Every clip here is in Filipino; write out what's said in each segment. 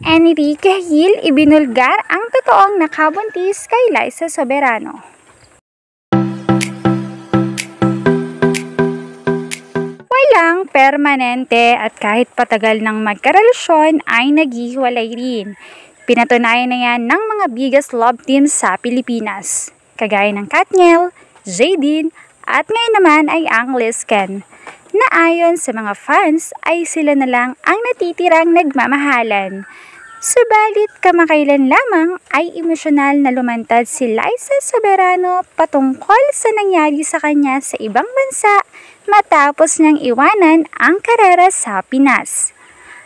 Enrique Hill ibinulgar ang totoong nakabuntis kay Liza Soberano. Walang permanente at kahit patagal ng magkarelasyon ay naghihiwalay rin. Pinatunayan na yan ng mga biggest love teams sa Pilipinas, kagaya ng Katniel, Jaydeen at ngayon naman ay ang Lizken, na ayon sa mga fans ay sila na lang ang natitirang nagmamahalan. Subalit kamakailan lamang ay emosyonal na lumantad si Liza Soberano patungkol sa nangyari sa kanya sa ibang bansa matapos niyang iwanan ang karera sa Pinas.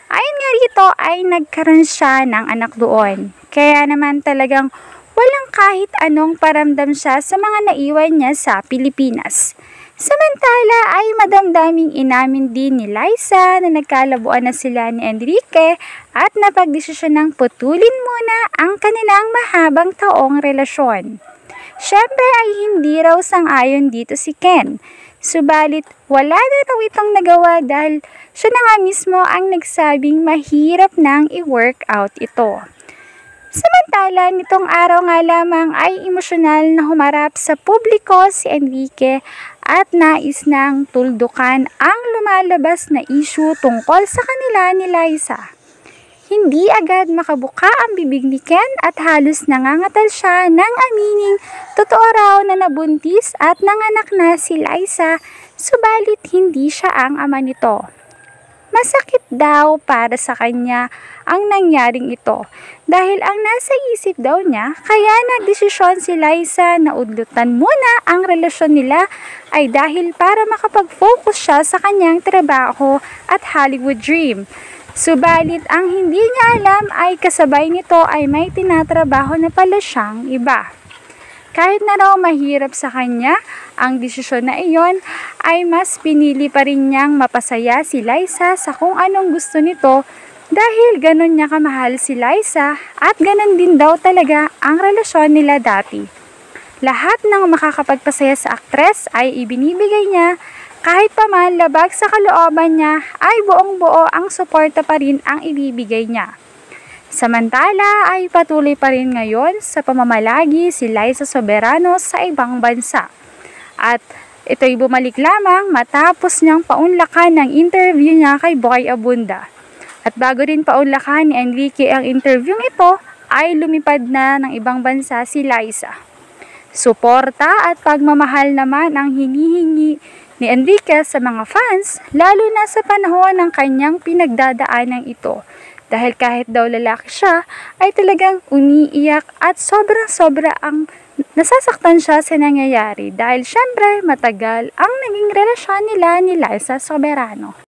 Ayon nga rito ay nagkaroon siya ng anak doon, kaya naman talagang walang kahit anong paramdam siya sa mga naiwan niya sa Pilipinas. Samantala ay madamdaming inamin din ni Liza na nagkalabuan na sila ni Enrique at napagdesisyon ng putulin muna ang kanilang mahabang taong relasyon. Siyempre ay hindi raw sang-ayon dito si Ken, subalit wala na raw itong nagawa dahil siya na nga mismo ang nagsabing mahirap nang i-work out ito. Samantala, nitong araw nga lamang ay emosyonal na humarap sa publiko si Enrique at nais nang tuldukan ang lumalabas na issue tungkol sa kanila ni Liza. Hindi agad makabuka ang bibig ni Ken at halos nangangatal siya nang amining totoo raw na nabuntis at nanganak na si Liza, subalit hindi siya ang ama nito. Masakit daw para sa kanya ang nangyaring ito dahil ang nasa isip daw niya kaya nagdesisyon si Liza na udlutan muna ang relasyon nila ay dahil para makapag-focus siya sa kanyang trabaho at Hollywood dream. Subalit ang hindi niya alam ay kasabay nito ay may tinatrabaho na pala siyang iba. Kahit na raw mahirap sa kanya ang desisyon na iyon, ay mas pinili pa rin niyang mapasaya si Liza sa kung anong gusto nito dahil ganon niya kamahal si Liza at ganon din daw talaga ang relasyon nila dati. Lahat ng makakapagpasaya sa aktres ay ibinibigay niya, kahit pa man labag sa kalooban niya ay buong-buo ang suporta pa rin ang ibibigay niya. Samantala ay patuloy pa rin ngayon sa pamamalagi si Liza Soberano sa ibang bansa. At ito'y bumalik lamang matapos niyang paunlakan ng interview niya kay Boy Abunda. At bago rin paunlakan ni Enrique ang interview ito, ay lumipad na ng ibang bansa si Liza. Suporta at pagmamahal naman ang hinihingi ni Enrique sa mga fans, lalo na sa panahon ng kanyang pinagdadaanan ito. Dahil kahit daw lalaki siya, ay talagang umiiyak at sobra-sobra ang nasasaktan siya sa nangyayari dahil syempre matagal ang naging relasyon nila ni Liza Soberano.